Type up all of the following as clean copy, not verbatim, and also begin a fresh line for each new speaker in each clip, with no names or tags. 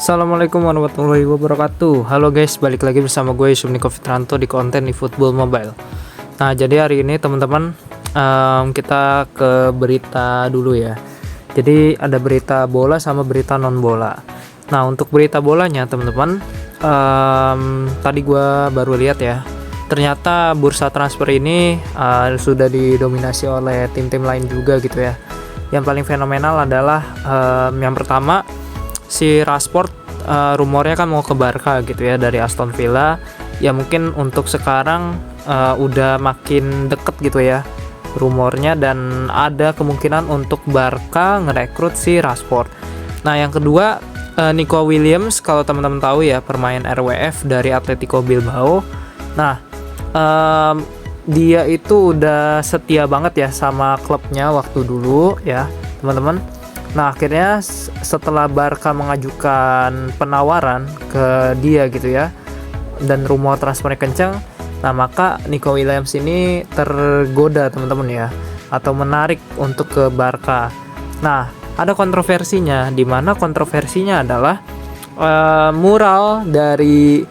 Assalamualaikum warahmatullahi wabarakatuh. Halo guys, balik lagi bersama gue Niko Fitranto di konten di Football Mobile. Nah, jadi hari ini teman-teman kita ke berita dulu ya. Jadi ada berita bola sama berita non bola. Nah, untuk berita bolanya teman-teman, tadi gue baru lihat ya. Ternyata bursa transfer ini sudah didominasi oleh tim-tim lain juga gitu ya. Yang paling fenomenal adalah yang pertama, si Rashford rumornya kan mau ke Barca gitu ya dari Aston Villa. Ya mungkin untuk sekarang udah makin deket gitu ya rumornya, dan ada kemungkinan untuk Barca ngerekrut si Rashford. Nah, yang kedua, Nico Williams, kalau teman-teman tahu ya, pemain RWF dari Atletico Bilbao. Nah, dia itu udah setia banget ya sama klubnya waktu dulu ya teman-teman. Nah, akhirnya setelah Barca mengajukan penawaran ke dia gitu ya, dan rumor transfernya kencang, nah maka Nico Williams ini tergoda teman-teman ya, atau menarik untuk ke Barca. Nah, ada kontroversinya, di mana kontroversinya adalah mural dari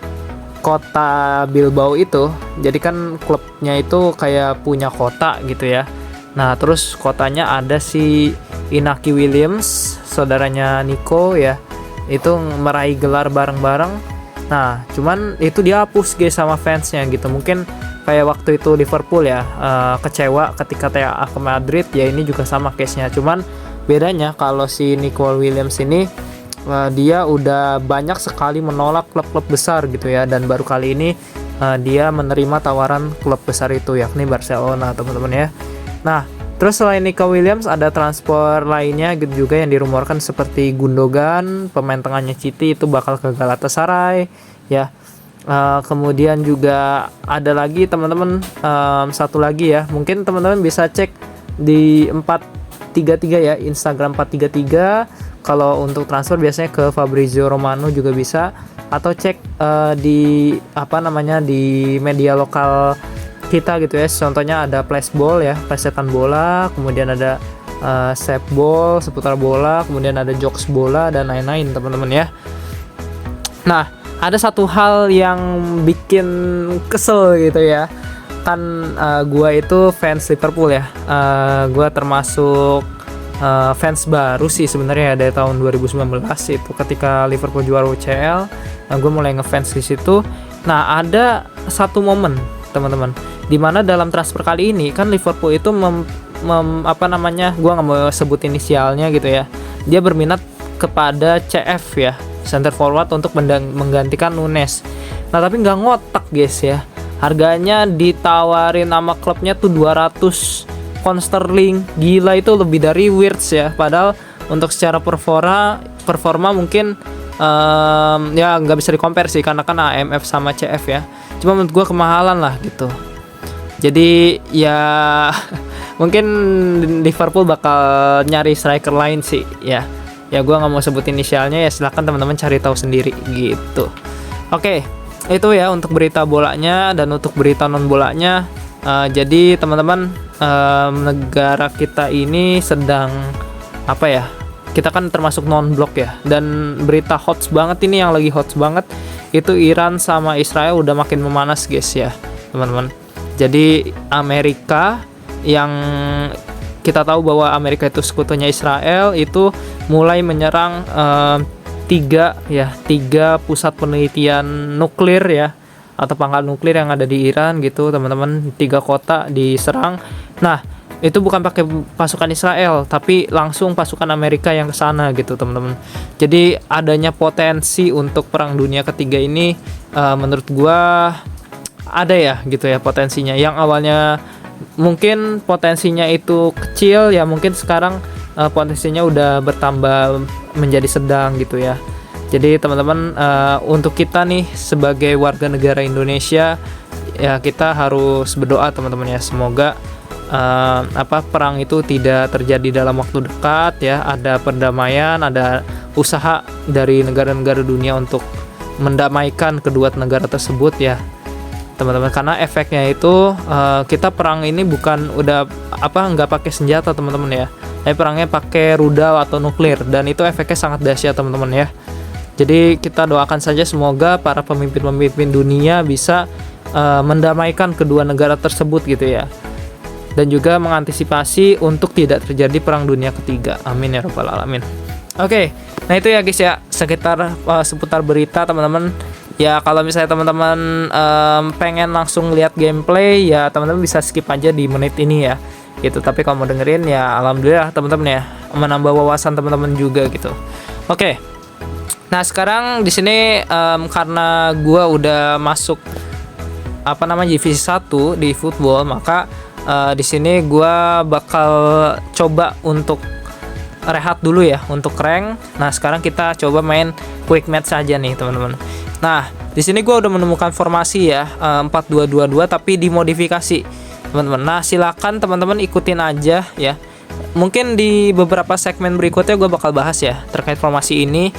kota Bilbao itu. Jadi kan klubnya itu kayak punya kota gitu ya. Nah, terus kotanya ada si Inaki Williams, saudaranya Nico ya, itu meraih gelar bareng-bareng. Nah, cuman itu dihapus guys sama fansnya gitu. Mungkin kayak waktu itu Liverpool ya, kecewa ketika TA ke Madrid, ya ini juga sama case-nya. Cuman bedanya kalau si Nico Williams ini dia udah banyak sekali menolak klub-klub besar gitu ya, dan baru kali ini dia menerima tawaran klub besar itu, yakni Barcelona teman-teman ya. Nah, terus selain Nico Williams ada transfer lainnya gitu juga yang dirumorkan, seperti Gundogan, pemain tengahnya City, itu bakal ke Galatasaray ya. Kemudian juga ada lagi teman-teman, satu lagi ya, mungkin teman-teman bisa cek di 433 ya, Instagram 433. Kalau untuk transfer biasanya ke Fabrizio Romano juga bisa, atau cek di di media lokal kita gitu ya. Contohnya ada flashball ya, plesetan bola, kemudian ada save ball, seputar bola, kemudian ada jokes bola dan lain-lain teman-teman ya. Nah, ada satu hal yang bikin kesel gitu ya. Kan gua itu fans Liverpool ya. Gua termasuk fans baru sih sebenarnya dari tahun 2019 itu, ketika Liverpool juara UCL. Nah, gue mulai ngefans di situ. Nah, ada satu momen teman-teman, dimana dalam transfer kali ini kan Liverpool itu gue nggak mau sebut inisialnya gitu ya, dia berminat kepada CF ya, center forward, untuk menggantikan Nunes. Nah, tapi nggak ngotak guys ya, harganya ditawarin sama klubnya tuh 200 pound sterling. Gila, itu lebih dari Wirtz ya, padahal untuk secara performa mungkin ya nggak bisa di-compare sih, karena kan AMF sama CF ya. Cuma menurut gue kemahalan lah gitu. Jadi ya mungkin Liverpool bakal nyari striker lain sih ya. Ya gue nggak mau sebut inisialnya ya, silahkan teman-teman cari tahu sendiri gitu. Oke, itu ya untuk berita bolanya. Dan untuk berita non bolanya, jadi teman-teman, negara kita ini sedang kita kan termasuk non-blok ya, dan berita hots banget ini, yang lagi hots banget itu Iran sama Israel udah makin memanas guys ya teman-teman. Jadi Amerika, yang kita tahu bahwa Amerika itu sekutunya Israel, itu mulai menyerang tiga pusat penelitian nuklir ya, atau pangkal nuklir yang ada di Iran gitu teman-teman. 3 kota diserang. Nah, itu bukan pakai pasukan Israel, tapi langsung pasukan Amerika yang ke sana gitu teman-teman. Jadi adanya potensi untuk perang dunia ketiga ini, menurut gua ada ya gitu ya potensinya. Yang awalnya mungkin potensinya itu kecil ya, mungkin sekarang potensinya udah bertambah menjadi sedang gitu ya. Jadi teman-teman, untuk kita nih sebagai warga negara Indonesia ya, kita harus berdoa teman-teman ya, semoga perang itu tidak terjadi dalam waktu dekat ya. Ada perdamaian, ada usaha dari negara-negara dunia untuk mendamaikan kedua negara tersebut ya teman-teman. Karena efeknya itu kita perang ini bukan nggak pakai senjata teman-teman ya, tapi perangnya pakai rudal atau nuklir, dan itu efeknya sangat dahsyat teman-teman ya. Jadi kita doakan saja semoga para pemimpin-pemimpin dunia bisa mendamaikan kedua negara tersebut gitu ya. Dan juga mengantisipasi untuk tidak terjadi perang dunia ketiga. Amin ya rabbal alamin. Oke, nah itu ya guys ya, sekitar seputar berita teman-teman. Ya kalau misalnya teman-teman pengen langsung lihat gameplay ya teman-teman bisa skip aja di menit ini ya. Gitu. Tapi kalau mau dengerin ya alhamdulillah teman-teman ya, menambah wawasan teman-teman juga gitu. Oke. Nah sekarang di sini karena gua udah masuk divisi 1 di football, maka di sini gua bakal coba untuk rehat dulu ya untuk rank. Nah sekarang kita coba main quick match saja nih teman-teman. Nah di sini gua udah menemukan formasi ya 4-2-2-2 tapi dimodifikasi teman-teman. Nah silakan teman-teman ikutin aja ya. Mungkin di beberapa segmen berikutnya gue bakal bahas ya terkait formasi ini,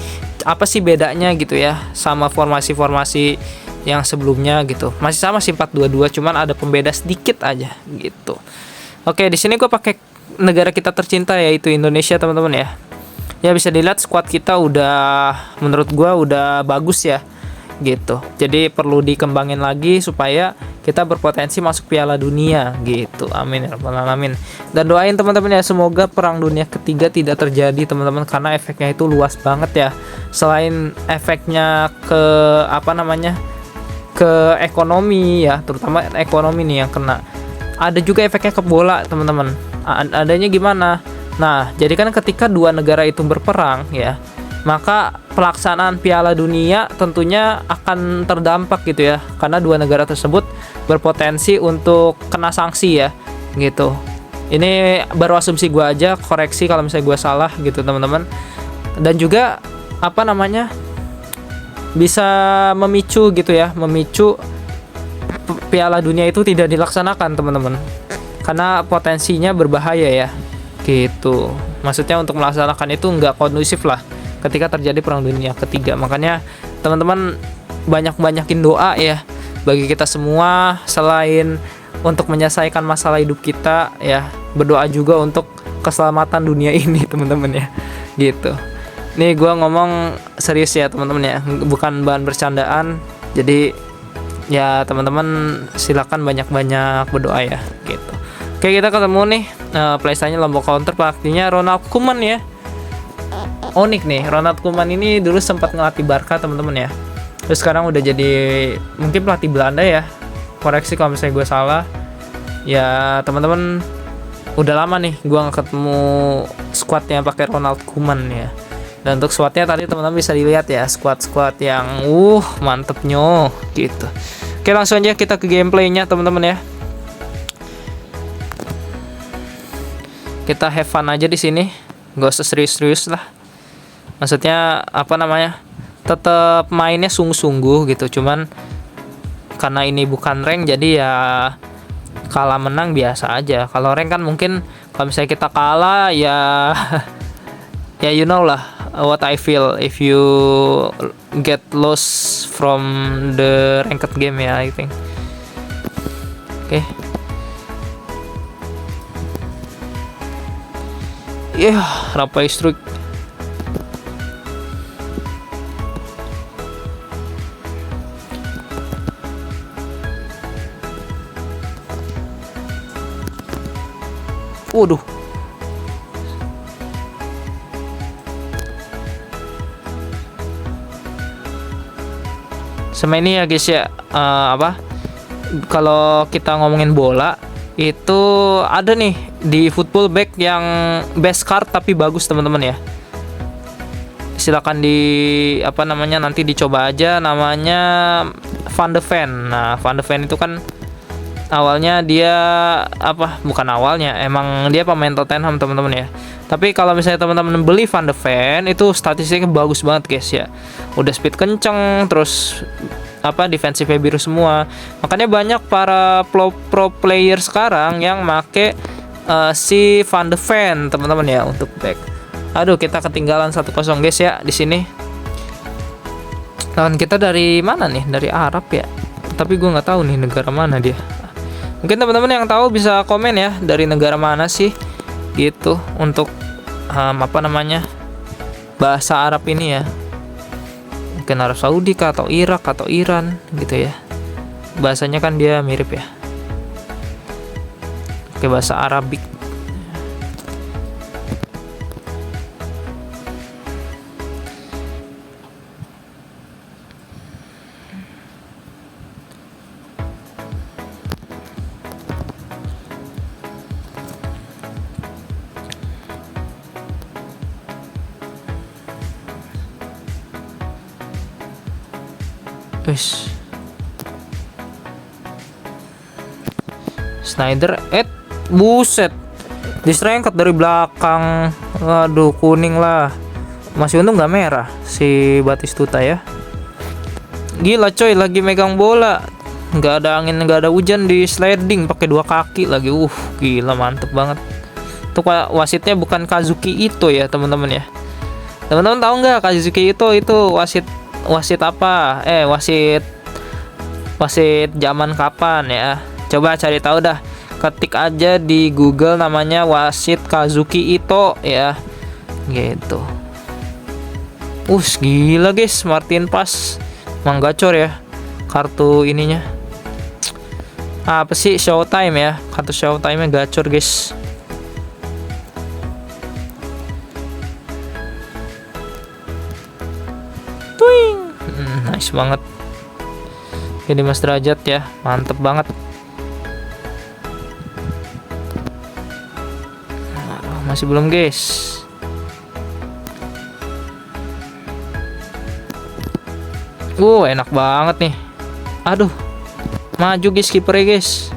apa sih bedanya gitu ya sama formasi-formasi yang sebelumnya gitu. Masih sama sih 4-2-2, cuman ada pembeda sedikit aja gitu. Oke, di sini gue pakai negara kita tercinta yaitu Indonesia teman-teman ya. Ya bisa dilihat squad kita udah menurut gue udah bagus ya gitu. Jadi perlu dikembangin lagi supaya kita berpotensi masuk Piala Dunia gitu. Amin ya rabbal alamin. Dan doain teman-teman ya semoga perang dunia ketiga tidak terjadi teman-teman, karena efeknya itu luas banget ya. Selain efeknya ke ke ekonomi ya, terutama ekonomi nih yang kena. Ada juga efeknya ke bola teman-teman. Adanya gimana? Nah, jadi kan ketika dua negara itu berperang ya, maka pelaksanaan Piala Dunia tentunya akan terdampak gitu ya, karena dua negara tersebut berpotensi untuk kena sanksi ya gitu. Ini baru asumsi gue aja, koreksi kalau misalnya gue salah gitu teman-teman. Dan juga bisa memicu gitu ya, memicu Piala Dunia itu tidak dilaksanakan teman-teman, karena potensinya berbahaya ya gitu. Maksudnya untuk melaksanakan itu nggak kondusif lah ketika terjadi perang dunia ketiga. Makanya teman-teman banyakin doa ya bagi kita semua, selain untuk menyelesaikan masalah hidup kita ya, berdoa juga untuk keselamatan dunia ini teman-teman ya gitu. Nih gue ngomong serius ya teman-teman ya, bukan bahan bercandaan. Jadi ya teman-teman silakan banyak berdoa ya gitu. Oke, kita ketemu nih playstyle-nya Lombok Counter, pastinya Ronald Koeman ya. Unik nih, Ronald Koeman ini dulu sempat ngelatih Barca teman-teman ya. Terus sekarang udah jadi mungkin pelatih Belanda ya. Koreksi kalau misalnya gue salah. Ya teman-teman, udah lama nih gue nggak ketemu squadnya pakai Ronald Koeman ya. Dan untuk squadnya tadi teman-teman bisa dilihat ya, squad yang mantepnya gitu. Oke, langsung aja kita ke gameplaynya teman-teman ya. Kita have fun aja di sini, nggak usah serius-serius lah. Maksudnya tetap mainnya sungguh-sungguh gitu. Cuman karena ini bukan rank, jadi ya kalah menang biasa aja. Kalau rank kan mungkin kalau misalnya kita kalah ya ya you know lah what I feel if you get lost from the ranked game ya, I think. Oke. Rapai strike. Waduh. Sama ini ya guys ya, kalau kita ngomongin bola itu ada nih di football back yang best card tapi bagus teman-teman ya. Silakan nanti dicoba aja, namanya Van de Ven. Nah, Van de Ven itu kan awalnya dia emang dia pemain Tottenham teman-teman ya. Tapi kalau misalnya teman-teman beli Van de Ven itu statistiknya bagus banget guys ya. Udah speed kenceng, terus defensifnya biru semua. Makanya banyak para pro player sekarang yang make si Van de Ven teman-teman ya untuk back. Aduh, kita ketinggalan 1-0 guys ya di sini. Lawan kita dari mana nih? Dari Arab ya. Tapi gue nggak tahu nih negara mana dia. Mungkin teman-teman yang tahu bisa komen ya dari negara mana sih gitu untuk bahasa Arab ini ya. mungkin Arab Saudi kah, atau Irak atau Iran gitu ya. Bahasanya kan dia mirip ya, oke, bahasa Arabik. Snyder, buset, diserengket dari belakang. Waduh, kuning lah. Masih untung nggak merah si Batistuta ya. Gila coy, lagi megang bola, nggak ada angin, nggak ada hujan, di sliding pakai 2 kaki lagi. Gila, mantep banget. Tuh wasitnya bukan Kazuki Ito ya teman-teman ya. Teman-teman tahu nggak Kazuki Ito itu wasit apa? Wasit zaman kapan ya? Coba cari tahu dah. Ketik aja di Google namanya wasit Kazuki Ito ya. Gitu. Gila guys, Martin Pass. Emang gacor ya kartu ininya. Apa sih, Showtime ya? Kartu Showtime-nya gacor guys. Twing. Nice banget. Ini Mas Derajat ya, mantep banget. Masih belum guys. Enak banget nih. Aduh, maju guys kipernya guys.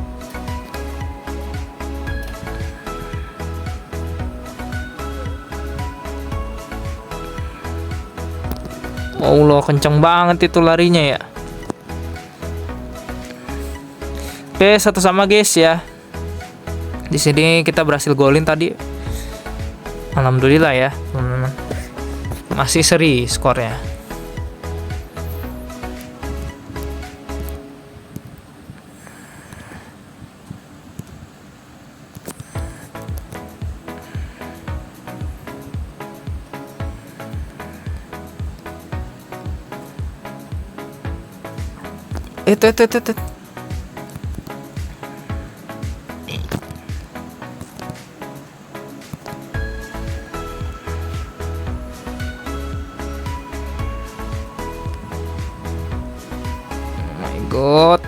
Allah, kenceng banget itu larinya ya. Oke, 1-1 guys ya. Di sini kita berhasil golin tadi. Alhamdulillah ya, teman-teman. Masih seri skornya. God,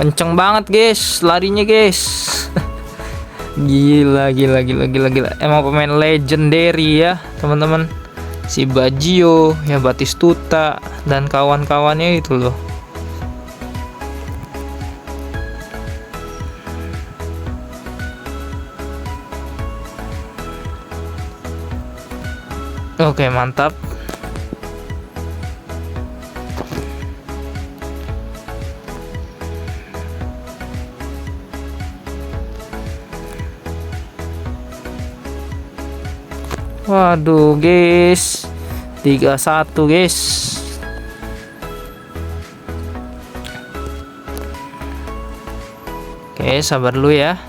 kenceng banget guys larinya guys. Gila. Emang pemain legendary ya teman-teman. Si Baggio ya, Batistuta dan kawan-kawannya itu loh. Oke, mantap. Waduh guys, 3-1 guys. Oke, sabar dulu ya.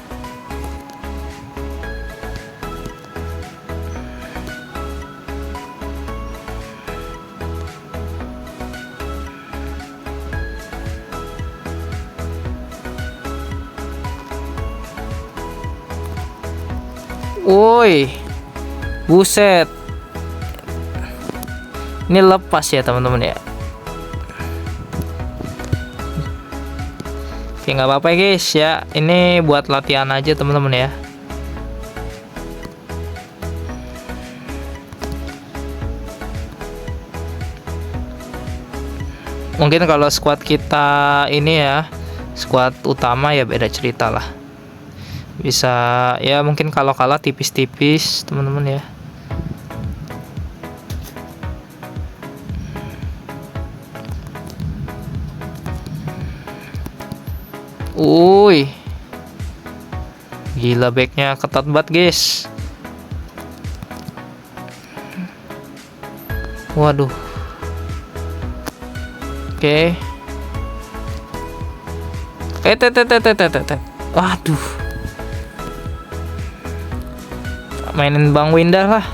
Buset, ini lepas ya teman-teman ya. Oke, nggak apa-apa guys ya, ini buat latihan aja teman-teman ya. Mungkin kalau squad kita ini ya, squad utama ya beda cerita lah. Bisa ya, mungkin kalau kalah tipis-tipis teman-teman ya. Gila, backnya ketat banget guys. Waduh. Oke. Waduh. Mainin Bang Winda lah.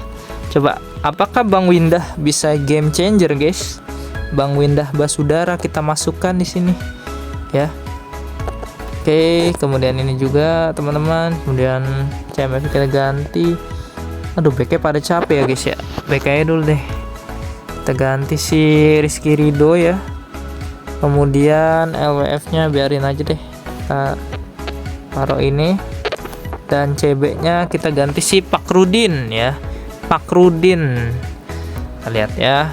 Coba Apakah Bang Windah bisa game changer, guys? Bang Windah Basudara kita masukkan di sini ya. Oke, kemudian ini juga teman-teman, kemudian CMF kita ganti. Aduh, BK pada capek ya guys ya. BK dulu deh. Kita ganti si Rizky Ridho ya. Kemudian LWF-nya biarin aja deh. Kita taruh ini. Dan CB-nya kita ganti si Pak Rudin ya. Pak Rudin. Kita lihat ya.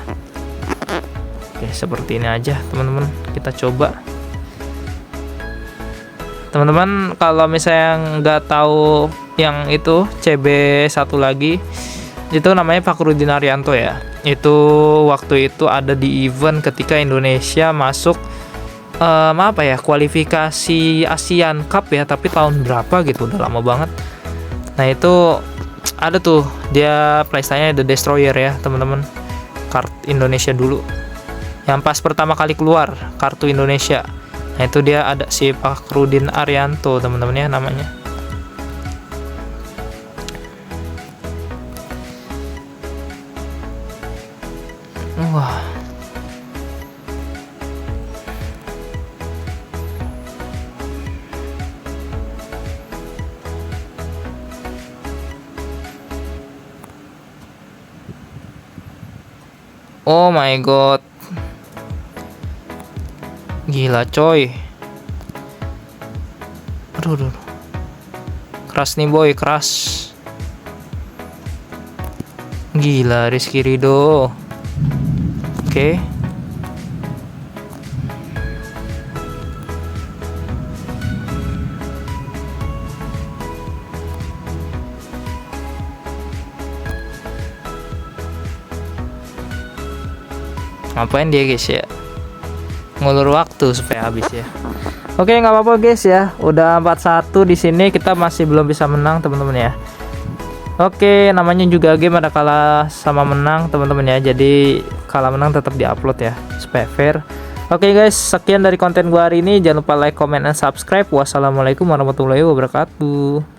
Oke, seperti ini aja teman-teman. Kita coba. Teman-teman kalau misalnya nggak tahu yang itu CB satu lagi, itu namanya Pak Rudin Arianto ya. Itu waktu itu ada di event ketika Indonesia masuk apa ya, kualifikasi Asian Cup ya, tapi tahun berapa gitu, udah lama banget. Nah itu ada tuh dia playstyle-nya The Destroyer ya teman-teman, kart Indonesia dulu yang pas pertama kali keluar kartu Indonesia. Nah itu dia ada si Pak Rudin Arianto teman-teman ya namanya. Wah, oh my god, gila coy. Aduh. Keras nih boy, keras. Gila Rizky Ridho. Oke. Ngapain dia guys ya? Ngulur waktu supaya habis ya. Oke, nggak apa-apa guys ya. Udah 4-1 di sini, kita masih belum bisa menang teman-teman ya. Oke, namanya juga game ada kalah sama menang teman-teman ya. Jadi kalah menang tetap diupload ya supaya fair. Oke guys, sekian dari konten gua hari ini. Jangan lupa like, comment, dan subscribe. Wassalamualaikum warahmatullahi wabarakatuh.